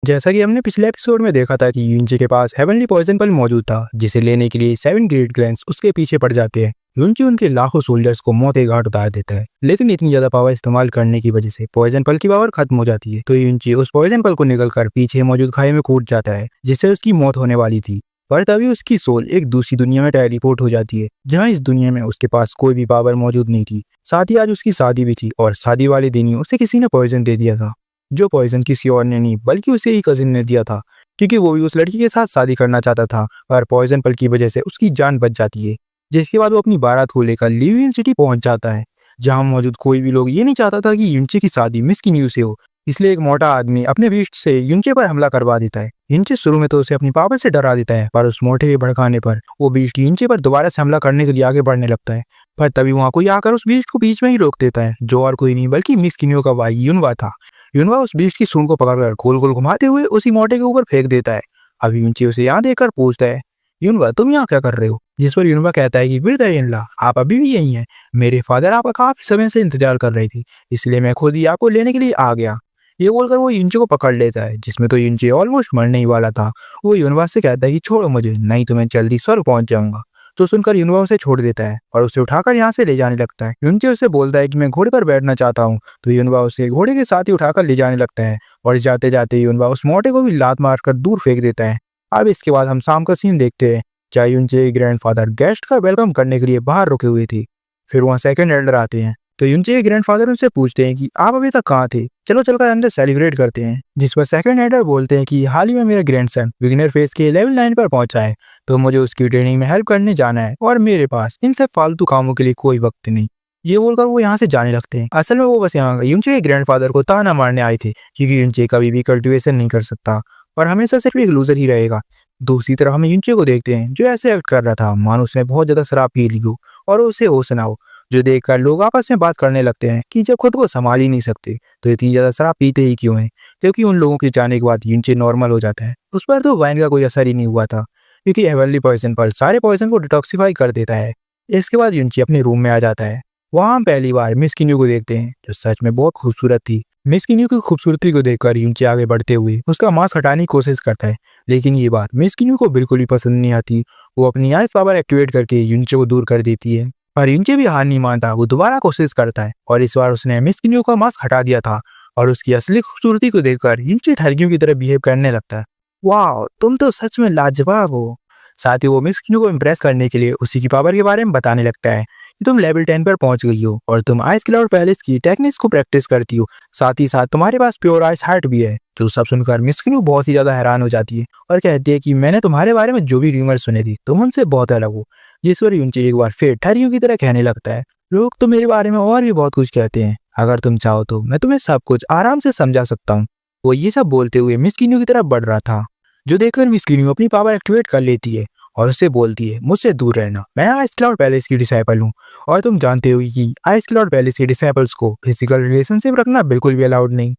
जैसा कि हमने पिछले एपिसोड में देखा था कि युनचे के पास हेवनली पॉइजन पल मौजूद था, जिसे लेने के लिए 7 ग्रेट ग्लैंस उसके पीछे पड़ जाते हैं। युनचे उनके लाखों सोल्जर्स को मौत के घाट उतार देता है, लेकिन इतनी ज्यादा पावर इस्तेमाल करने की वजह से पॉइजन पल की पावर खत्म हो जाती है। तो युनचे उस पॉइजन पल को निकलकर पीछे मौजूद खाई में कूद जाता है, जिससे उसकी मौत होने वाली थी। पर तभी उसकी सोल एक दूसरी दुनिया में टेलीपोर्ट हो जाती है, जहाँ इस दुनिया में उसके पास कोई भी पावर मौजूद नहीं थी। साथ ही आज उसकी शादी भी थी और शादी वाले दिन ही उसे किसी ने पॉइजन दे दिया था, जो पॉइजन किसी और ने नहीं बल्कि उसे ही कजिन ने दिया था, क्योंकि वो भी उस लड़की के साथ शादी करना चाहता था। पर पॉइजन पल की वजह से उसकी जान बच जाती है, जिसके बाद वो अपनी बारात को लेकर लिवियन सिटी पहुंच जाता है, जहां मौजूद कोई भी लोग ये नहीं चाहता था कि युनचे की शादी मिस किन्यू से हो। इसलिए एक मोटा आदमी अपने बीस्ट से युनचे पर हमला करवा देता है। युनचे शुरू में तो उसे अपनी पावर से डरा देता है, पर उस मोटे के भड़काने पर वो बीस्ट युनचे पर दोबारा से हमला करने के लिए आगे बढ़ने लगता है। पर तभी वहाँ कोई आकर उस बीस्ट को बीच में ही रोक देता है, जो और कोई नहीं बल्कि मिस किन्यू का भाई युनवा था। युनवा उस बीस्ट की सूंड को पकड़कर गोल गोल घुमाते हुए उसी मोटे के ऊपर फेंक देता है। अब युनचे उसे यहाँ देखकर पूछता है, युनवा तुम यहाँ क्या कर रहे हो? जिस पर युनवा कहता है कि बिरदायनला, आप अभी भी यही हैं। मेरे फादर आपका काफी समय से इंतजार कर रहे थे, इसलिए मैं खुद ही आपको लेने के लिए आ गया। ये बोलकर वो युनचे को पकड़ लेता है, जिसमें तो युनचे ऑलमोस्ट मरने ही वाला था। वो युनवा से कहता है कि छोड़ो मुझे, नहीं तो मैं जल्दी स्वर्ग पहुंच जाऊंगा। तो सुनकर युनवा उसे छोड़ देता है और उसे उठाकर यहाँ से ले जाने लगता है। युनचे उसे बोलता है कि मैं घोड़े पर बैठना चाहता हूँ, तो युनवा उसे घोड़े के साथ ही उठाकर ले जाने लगता है और जाते जाते युनवा उस मोटे को भी लात मारकर दूर फेंक देता है। अब इसके बाद हम शाम का सीन देखते हैं, जहाँ युनचे ग्रैंडफादर गेस्ट का वेलकम करने के लिए बाहर रुके हुए थे। फिर वहाँ सेकंड एल्डर आते हैं, तो युनचे के ग्रैंडफादर उनसे पूछते हैं कि आप अभी तक कहाँ थे, चलो चलकर अंदर सेलिब्रेट करते हैं। जिस पर सेकंड एल्डर बोलते हैं कि हाल ही में मेरा ग्रैंडसन बिगिनर फेज के लेवल 9 पर पहुंचा है, तो मुझे उसकी ट्रेनिंग में हेल्प करने जाना है और मेरे पास इन सब फालतू कामों के लिए कोई वक्त नहीं। ये बोलकर वो यहाँ से जाने लगते हैं। असल में वो बस यहाँ युनचे के ग्रैंडफादर को ताना मारने आए थे, क्योंकि युनचे कभी भी कल्टिवेशन नहीं कर सकता और हमेशा सिर्फ एक लूजर ही रहेगा। दूसरी तरफ हम युनचे को देखते हैं, जो ऐसे एक्ट कर रहा था मानो उसने बहुत ज्यादा शराब पी ली हो और उसे होश ना हो, जो देखकर लोग आपस में बात करने लगते हैं कि जब खुद को संभाल ही नहीं सकते तो इतनी ज्यादा शराब पीते ही क्यों हैं, क्योंकि उन लोगों के जाने के बाद युनचे नॉर्मल हो जाता है। उस पर तो वाइन का कोई असर ही नहीं हुआ था, क्योंकि हेवनली पॉइजन पर सारे पॉइजन को डिटॉक्सिफाई कर देता है। इसके बाद युनचे अपने रूम में आ जाता है। वहाँ हम पहली बार मिस किन्यू को देखते हैं, जो सच में बहुत खूबसूरत थी। मिस किन्यू की खूबसूरती को देखकर युनचे आगे बढ़ते हुए उसका मास्क हटाने की कोशिश करता है, लेकिन ये बात मिस किन्यू को बिल्कुल भी पसंद नहीं आती। वो अपनी आइस पावर एक्टिवेट करके युनचे को दूर कर देती है, पर युनचे भी हार नहीं मानता। वो दोबारा कोशिश करता है और इस बार उसने मिस किन्यू का मास्क हटा दिया था और उसकी असली खूबसूरती को देखकर युनचे ठगियों की तरह बिहेव करने लगता है। वाह, तुम तो सच में लाजवाब हो। साथ ही वो मिस किन्यू को इम्प्रेस करने के लिए उसी की पावर के बारे में बताने लगता है कि तुम लेवल 10 पर पहुंच गई हो और तुम आइस क्लाउड पैलेस की टेक्निक्स को प्रैक्टिस करती हो, साथ ही साथ तुम्हारे पास प्योर आइस हार्ट भी है। जो सब सुनकर मिस किन्यू बहुत ही ज्यादा हैरान हो जाती है और कहती है कि मैंने तुम्हारे बारे में जो भी रूमर सुने थी तुम उनसे बहुत अलग हो। जिस पर युनचे एक बार फिर ठगियों की तरह कहने लगता है, लोग तो मेरे बारे में और भी बहुत कुछ कहते हैं, अगर तुम चाहो तो मैं तुम्हें सब कुछ आराम से समझा सकता हूँ। वो ये सब बोलते हुए मिस किन्यू की तरफ बढ़ रहा था, जो देखकर मिस किन्यू अपनी पावर एक्टिवेट कर लेती है और उससे बोलती है, मुझसे दूर रहना, मैं आइस क्लाउड पैलेस की डिसाइपल हूँ और तुम जानते हो कि आइस क्लाउड पैलेस के डिसाइपल्स को फिजिकल रिलेशनशिप रखना बिल्कुल भी अलाउड नहीं।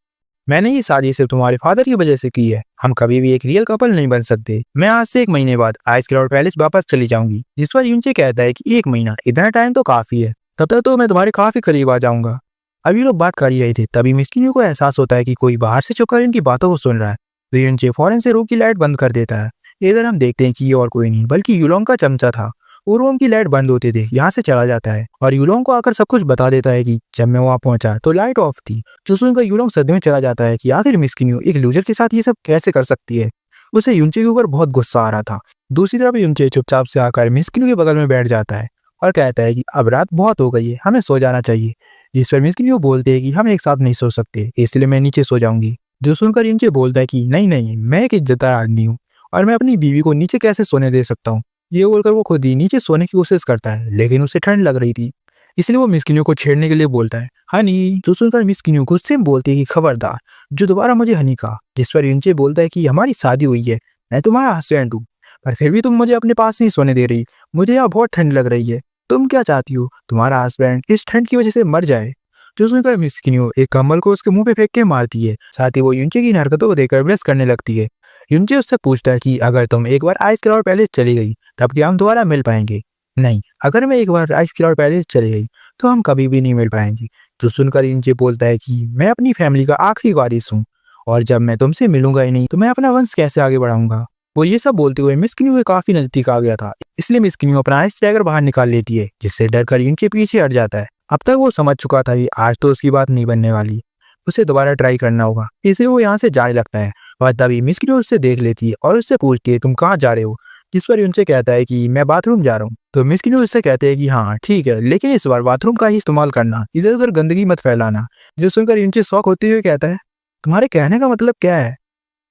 मैंने ये शादी सिर्फ तुम्हारे फादर की वजह से की है, हम कभी भी एक रियल कपल नहीं बन सकते। मैं आज से 1 महीने बाद आइस क्लाउड पैलेस वापस चली जाऊंगी। जिस पर युनचे कहता है कि 1 महीना, इतना टाइम तो काफी है, तब तक तो मैं तुम्हारे काफी करीब आ जाऊंगा। अभी लोग बात कर ही रहे थे, तभी मिस किन्यू को एहसास होता है कि कोई बाहर से छुपकर इनकी बातों को सुन रहा है। तो युनचे फौरन से रूम की लाइट बंद कर देता है। इधर हम देखते हैं कि ये और कोई नहीं बल्कि युलोंग का चमचा था। वो रूम की लाइट बंद होते थे यहाँ से चला जाता है और युलोंग को आकर सब कुछ बता देता है कि जब मैं वहाँ पहुंचा तो लाइट ऑफ थी। जो सुनकर युलोंग सदमे में चला जाता है कि आखिर मिस किन्यू एक लूजर के साथ ये सब कैसे कर सकती है। उसे युनचे के ऊपर बहुत गुस्सा आ रहा था। दूसरी तरफ युनचे चुपचाप से आकर मिस किन्यू के बगल में बैठ जाता है और कहता है कि अब रात बहुत हो गई है, हमें सो जाना चाहिए। जिस पर मिस किन्यू बोलते हैं कि हम एक साथ नहीं सो सकते, इसलिए मैं नीचे सो जाऊंगी। जो सुनकर युनचे बोलता है कि नहीं नहीं, मैं एक इज्जतदार आदमी हूँ और मैं अपनी बीवी को नीचे कैसे सोने दे सकता हूँ। ये बोलकर वो खुद ही नीचे सोने की कोशिश करता है, लेकिन उसे ठंड लग रही थी, इसलिए वो मिस किन्यू को छेड़ने के लिए बोलता है, हनी। जो सुनकर मिस किन्यू गुस्से में बोलती है कि खबरदार जो दोबारा मुझे हनी कहा। जिस पर युनचे बोलता है कि हमारी शादी हुई है, मैं तुम्हारा हस्बैंड हूँ, पर फिर भी तुम मुझे अपने पास नहीं सोने दे रही। मुझे यहाँ बहुत ठंड लग रही है, तुम क्या चाहती हो तुम्हारा हस्बैंड इस ठंड की वजह से मर जाए। जो सुनकर मिस किन्यू एक कंबल को उसके मुंह पे फेंक के मारती है। साथ ही वो युनचे की हरकतों को देखकर ब्लेस करने लगती है। युनचे उससे पूछता है कि अगर तुम एक बार आइस क्लाउड पैलेस चली गई तब क्या हम दोबारा मिल पाएंगे? नहीं, अगर मैं एक बार आइस क्लाउड पैलेस चली गई तो हम कभी भी नहीं मिल पाएंगे। जो सुनकर युनचे बोलता है कि मैं अपनी फैमिली का आखिरी वारिस हूँ और जब मैं तुमसे मिलूंगा ही नहीं तो मैं अपना वंश कैसे आगे बढ़ाऊंगा। वो ये सब बोलते हुए मिस किन्यू के काफी नजदीक आ गया था, इसलिए मिस किन्यू अपना आइस डैगर बाहर निकाल लेती है, जिससे डरकर यून के पीछे हट जाता है। अब तक वो समझ चुका था कि आज तो उसकी बात नहीं बनने वाली, उसे दोबारा ट्राई करना होगा, इसलिए वो यहाँ से जाने लगता है। और तभी मिस किन्यू उससे देख लेती है और उससे पूछती है तुम कहाँ जा रहे हो, जिस पर उनसे कहता है कि मैं बाथरूम जा रहा हूँ। तो मिस किन्यू उससे कहते हैं कि हाँ ठीक है, लेकिन इस बार बाथरूम का ही इस्तेमाल करना, इधर उधर गंदगी मत फैलाना। जो सुनकर यूनचे शौक होते हुए कहता है तुम्हारे कहने का मतलब क्या है।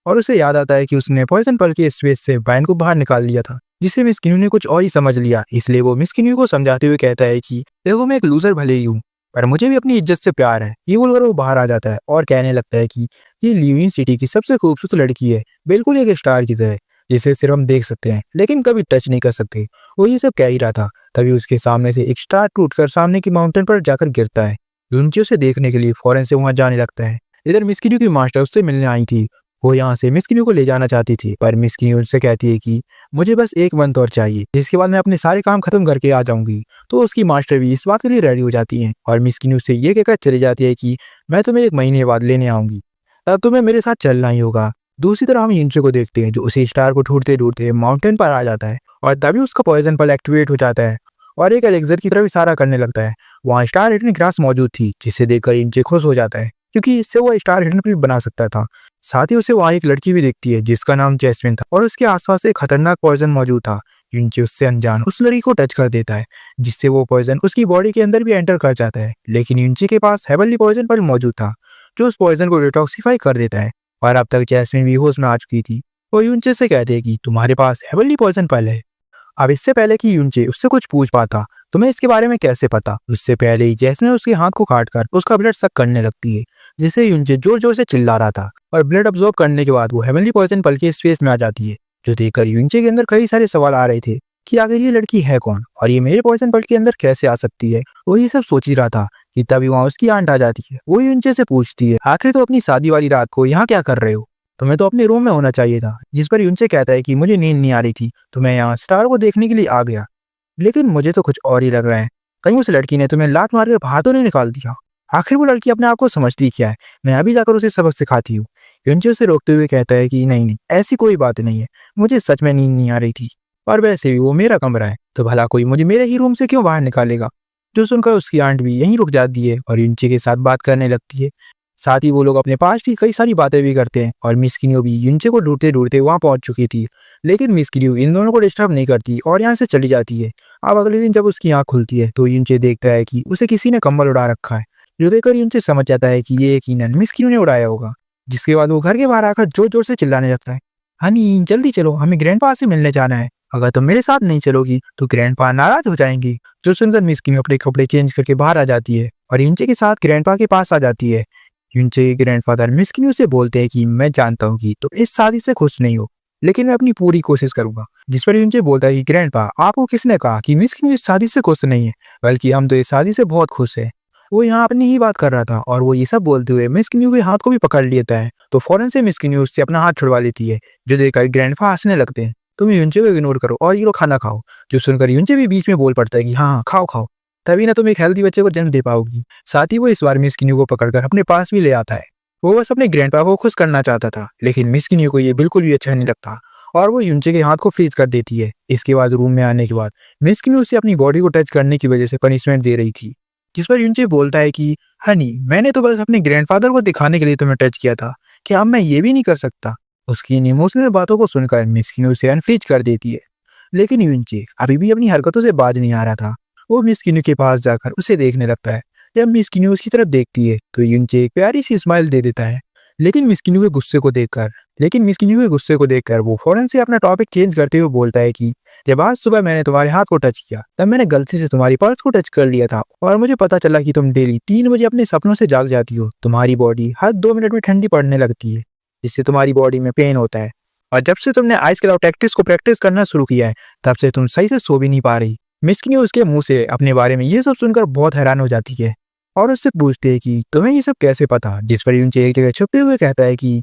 और उसे याद आता है कि उसने पॉइजन पल के स्पेस से वाइन को बाहर निकाल लिया था, जिससे मिस किन्यू ने कुछ और ही समझ लिया। इसलिए वो मिस किन्यू को समझाते हुए कहता है कि देखो मैं एक लूजर भले ही हूँ, पर मुझे भी अपनी इज्जत से प्यार है। ये बोलकर वो बाहर आ जाता है और कहने लगता है कि ये ल्यूइन सिटी की सबसे खूबसूरत लड़की है, बिल्कुल एक स्टार की तरह, जिसे सिर्फ हम देख सकते हैं लेकिन कभी टच नहीं कर सकते। वो ये सब कह ही रहा था, तभी उसके सामने से एक स्टार टूटकर सामने की माउंटेन पर जाकर गिरता है। यूनची उसे देखने के लिए फौरन से वहां जाने लगता है। इधर मिस किन्यू की मास्टर उससे मिलने आई थी। वो यहाँ से मिस किन्यू को ले जाना चाहती थी, पर मिस किन्यू उनसे कहती है कि मुझे बस एक मंथ और चाहिए, जिसके बाद मैं अपने सारे काम खत्म करके आ जाऊंगी। तो उसकी मास्टर भी इस बात के लिए रेडी हो जाती हैं और मिस किन्यू से ये कहकर चली जाती है कि मैं तुम्हें 1 महीने बाद लेने आऊंगी, तब तुम्हें मेरे साथ चलना ही होगा। दूसरी तरफ हम यूनचे को देखते हैं, जो उसी स्टार को ढूंढते ढूंढते माउंटेन पर आ जाता है और तभी उसका पॉइजन पल एक्टिवेट हो जाता है और एक एलेक्सर की तरफ इशारा करने लगता है। वहाँ स्टार हिडन ग्रास मौजूद थी, जिसे देखकर यूनचे खुश हो जाता है, क्योंकि इससे वो स्टार हिडन भी बना सकता था। साथ ही उसे वहाँ एक लड़की भी दिखती है जिसका नाम जैस्मिन था और उसके आसपास एक खतरनाक पॉइजन मौजूद था। यूनचे उससे अनजान उस लड़की को टच कर देता है, जिससे वो पॉइजन उसकी बॉडी के अंदर भी एंटर कर जाता है। लेकिन यूनचे के पास हेवनली पॉइजन पल मौजूद था, जो उस पॉइजन को डिटॉक्सिफाई कर देता है। और अब तक जैस्मिन भी होश में आ चुकी थी। वो यूनचे से कहते हैं कि तुम्हारे पास हेवनली पॉइजन पल है। अब इससे पहले कि यूनचे उससे कुछ पूछ पाता, तुम्हें इसके बारे में कैसे पता, उससे पहले ही जैस्मिन उसके हाथ को काटकर उसका ब्लड सक करने लगती है, जिससे यूनचे जोर जोर से चिल्ला रहा था। और ब्लड अब्सॉर्ब करने के बाद वो हेवनली पॉइजन पल के स्पेस में आ जाती है, जो देखकर यूनचे के अंदर कई सारे सवाल आ रहे थे कि आखिर ये लड़की है कौन और ये मेरे पॉइजन पल के अंदर कैसे आ सकती है। वो ये सब सोच ही रहा था कि तभी वहाँ उसकी आंट आ जाती है। वो यूनचे से पूछती है आखिर तो अपनी शादी वाली रात को यहाँ क्या कर रहे हो, तुम्हें तो अपने रूम में होना चाहिए था। जिस पर यूनचे कहता है कि मुझे नींद नहीं आ रही थी, तो मैं यहाँ स्टार को देखने के लिए आ गया, लेकिन मुझे तो कुछ और ही लग रहा है, कहीं उस लड़की ने तुम्हें लात मारकर बाहर तो नहीं निकाल दिया। आखिर वो लड़की अपने आप को समझती क्या है, मैं अभी जाकर उसे सबक सिखाती हूँ। यूनचे उसे रोकते हुए कहता है कि नहीं नहीं, ऐसी कोई बात नहीं है, मुझे सच में नींद नहीं आ रही थी, और वैसे भी वो मेरा कमरा है, तो भला कोई मुझे मेरे ही रूम से क्यों बाहर निकालेगा। जो सुनकर उसकी आंट भी यहीं रुक जाती है और यूनचे के साथ बात करने लगती है। साथ ही वो लोग अपने पास की कई सारी बातें भी करते हैं और मिस किन्यू भी यूनचे को ढूंढते ढूंढते वहां पहुंच चुकी थी, लेकिन मिस किन्यू इन दोनों को डिस्टर्ब नहीं करती और यहाँ से चली जाती है। अब अगले दिन जब उसकी आंख खुलती है तो यूनचे देखता है कि उसे किसी ने कंबल उड़ा रखा है, जो देखकर यूनचे समझ जाता है कि ये यकीनन मिस किन्यू ने उड़ाया होगा। जिसके बाद वो घर के बाहर आकर जोर जोर से चिल्लाने लगता है, हनी जल्दी चलो, हमें ग्रैंडपा से मिलने जाना है, अगर तुम मेरे साथ नहीं चलोगी तो ग्रैंडपा नाराज हो जाएंगी। जो सुनकर मिस किन्यू अपने कपड़े चेंज करके बाहर आ जाती है और यूनचे के साथ ग्रैंडपा के पास आ जाती है। यूनचे के ग्रैंडफादर मिस किन्यू से बोलते हैं कि मैं जानता हूँ कि तुम इस शादी से खुश नहीं हो, लेकिन मैं अपनी पूरी कोशिश करूंगा। जिस पर यूनचे बोलता है कि ग्रैंडपा, आपको किसने कहा कि मिस किन्यू इस शादी से खुश नहीं है, बल्कि हम तो इस शादी से बहुत खुश है। वो यहाँ अपनी ही बात कर रहा था और वो ये सब बोलते हुए मिस किन्यू के हाथ को भी पकड़ लेता है, तो फौरन से मिस किन्यू उससे अपना हाथ छुड़वा लेती है, जो देखकर ग्रैंडपा हंसने लगते हैं। तुम यूनचे को इग्नोर करो और ये लोग खाना खाओ। जो सुनकर यूनचे भी बीच में बोल पड़ता है कि हाँ खाओ खाओ, तभी ना तुम एक हेल्दी बच्चे को जन्म दे पाओगी। साथ ही वो इस बार मिस किन्यू को पकड़कर अपने पास भी ले आता है। वो बस अपने ग्रैंडपा को खुश करना चाहता था, लेकिन मिस किन्यू को ये बिल्कुल भी अच्छा नहीं लगता और वो यूनचे के हाथ को फ्रीज कर देती है। इसके बाद रूम में आने के बाद मिस किन्यू उसे अपनी बॉडी को टच करने की वजह से पनिशमेंट दे रही थी, जिस पर यूनचे बोलता है कि हनी, मैंने तो बस अपने ग्रैंडफादर को दिखाने के लिए तुम्हें टच किया था, क्या अब मैं ये भी नहीं कर सकता। उसकी इन इमोशनल बातों को सुनकर मिस किन्यू उसे अनफ्रीज कर देती है, लेकिन यूनचे अभी भी अपनी हरकतों से बाज नहीं आ रहा था। वो मिस किन्यू के पास जाकर उसे देखने लगता है। जब मिस किन्यू उसकी तरफ देखती है तो यूनचे एक प्यारी सी स्माइल दे देता है, लेकिन मिस किन्यू के गुस्से को देखकर वो फौरन से अपना टॉपिक चेंज करते हुए बोलता है कि जब आज सुबह मैंने तुम्हारे हाथ को टच किया, तब मैंने गलती से तुम्हारी पल्स को टच कर लिया था और मुझे पता चला कि तुम डेली 3 बजे अपने सपनों से जाग जाती हो। तुम्हारी बॉडी हर 2 मिनट में ठंडी पड़ने लगती है, जिससे तुम्हारी बॉडी में पेन होता है, और जब से तुमने आइस क्लाउड टैक्टिक्स को प्रैक्टिस करना शुरू किया है, तब से तुम सही से सो भी नहीं पा रही। मिस किन्यू उसके मुंह से अपने बारे में ये सब सुनकर बहुत हैरान हो जाती है और उससे पूछते हैं कि तुम्हें ये सब कैसे पता। जिस पर यूनचे एक जगह छुपते हुए कहता है कि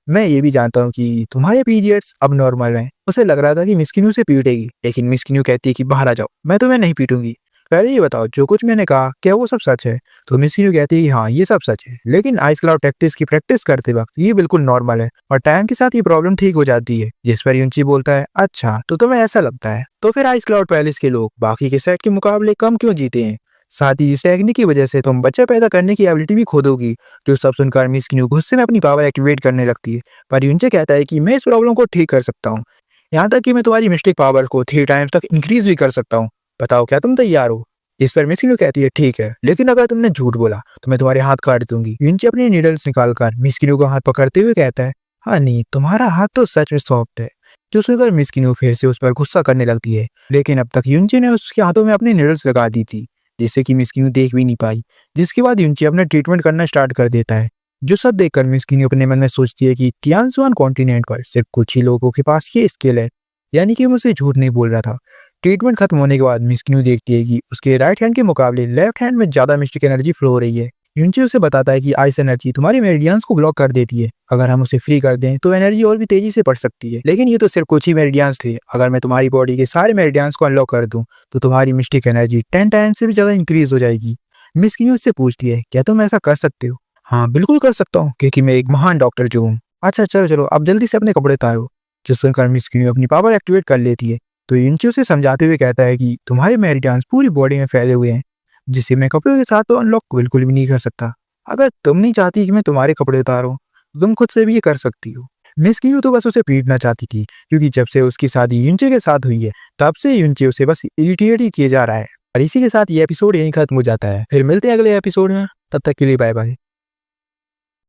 मैं ये भी जानता हूँ कि तुम्हारे पीरियड्स अब नॉर्मल हैं। उसे लग रहा था कि मिस किन्यू से पीटेगी, लेकिन मिस किन्यू कहती है कि बाहर आ जाओ, मैं तुम्हें नहीं पीटूंगी, पहले ये बताओ जो कुछ मैंने कहा क्या वो सब सच है? तो मिस यून कहती है कि हाँ ये सब सच है, लेकिन आइस क्लाउड टैक्टिक्स की प्रैक्टिस करते वक्त ये बिल्कुल नॉर्मल है और टाइम के साथ ये प्रॉब्लम ठीक हो जाती है। जिस पर यूनची बोलता है अच्छा तो तुम्हें ऐसा लगता है, तो फिर आइस क्लाउड पैलेस के लोग बाकी के सेट के मुकाबले कम क्यों जीते हैं? साथ ही इस टेक्निक की वजह से तुम बच्चा पैदा करने की एबिलिटी भी खो दोगी। जो सब सुनकर मिस क्यू गुस्से में अपनी पावर एक्टिवेट करने लगती है, पर यूनचे कहता है कि मैं इस प्रॉब्लम को ठीक कर सकता हूँ, यहाँ तक कि मैं तुम्हारी मिस्टिक पावर को 3 टाइम्स तक इंक्रीज भी कर सकता हूँ। बताओ क्या तुम तैयार हो? इस पर मिस क्यू कहती है ठीक है, लेकिन अगर तुमने झूठ बोला तो मैं तुम्हारे हाथ काट दूंगी। यूनची अपनी नीडल्स निकालकर मिस क्यू का हाथ पकड़ते हुए कहता है हाँ नहीं, तुम्हारा हाथ तो सच में सॉफ्ट है। जो सुनकर मिस क्यू फिर से उस पर गुस्सा करने लगती है, लेकिन अब तक यूनची ने उसके हाथों में अपनी नीडल्स लगा दी थी जिससे कि मिस क्यू देख भी नहीं पाई। जिसके बाद यूनची अपना ट्रीटमेंट करना स्टार्ट कर देता है। जो सब देखकर मिस क्यू अपने मन में सोचती है कि तियानजुआन कॉन्टिनेंट पर सिर्फ कुछ ही लोगों के पास ये स्किल है, यानी कि मुझसे झूठ नहीं बोल रहा था। ट्रीटमेंट खत्म होने के बाद मिस क्यू देखती है कि उसके राइट हैंड के मुकाबले लेफ्ट हैंड में ज्यादा मिस्टिक एनर्जी फ्लो हो रही है। यूनची उसे बताता है कि आइस एनर्जी तुम्हारी मेरिडियंस को ब्लॉक कर देती है, अगर हम उसे फ्री कर दें तो एनर्जी और भी तेजी से बढ़ सकती है। लेकिन ये तो सिर्फ कुछ ही मेरिडियंस थे, अगर मैं तुम्हारी बॉडी के सारे मेरिडियंस को अनलॉक कर दूं तो तुम्हारी मिस्टिक एनर्जी 10 टाइम्स से भी ज्यादा इंक्रीज हो जाएगी। मिस क्यू उससे पूछती है क्या तुम ऐसा कर सकते हो? हाँ बिल्कुल कर सकता हूँ, क्योंकि मैं एक महान डॉक्टर जो हूँ। अच्छा चलो चलो अब जल्दी से अपने कपड़े उतारो। जो सुनकर मिस क्यू अपनी पावर एक्टिवेट कर लेती है, तो यूनची उसे समझाते हुए कहता है कि तुम्हारे मेरिडियंस पूरी बॉडी में फैले हुए हैं, जिसे मैं कपड़ों के साथ तो अनलॉक बिल्कुल भी नहीं कर सकता। अगर तुम नहीं चाहती कि मैं तुम्हारे कपड़े उतारूं तो तुम खुद से भी ये कर सकती हो। मिस क्यू तो बस उसे पीटना चाहती थी, क्योंकि जब से उसकी शादी यूनची के साथ हुई है तब से यूनची उसे बस इरिटेट ही किए जा रहा है। और इसी के साथ ये एपिसोड यहीं खत्म हो जाता है। फिर मिलते हैं अगले एपिसोड में, तब तक के लिए बाय बाय।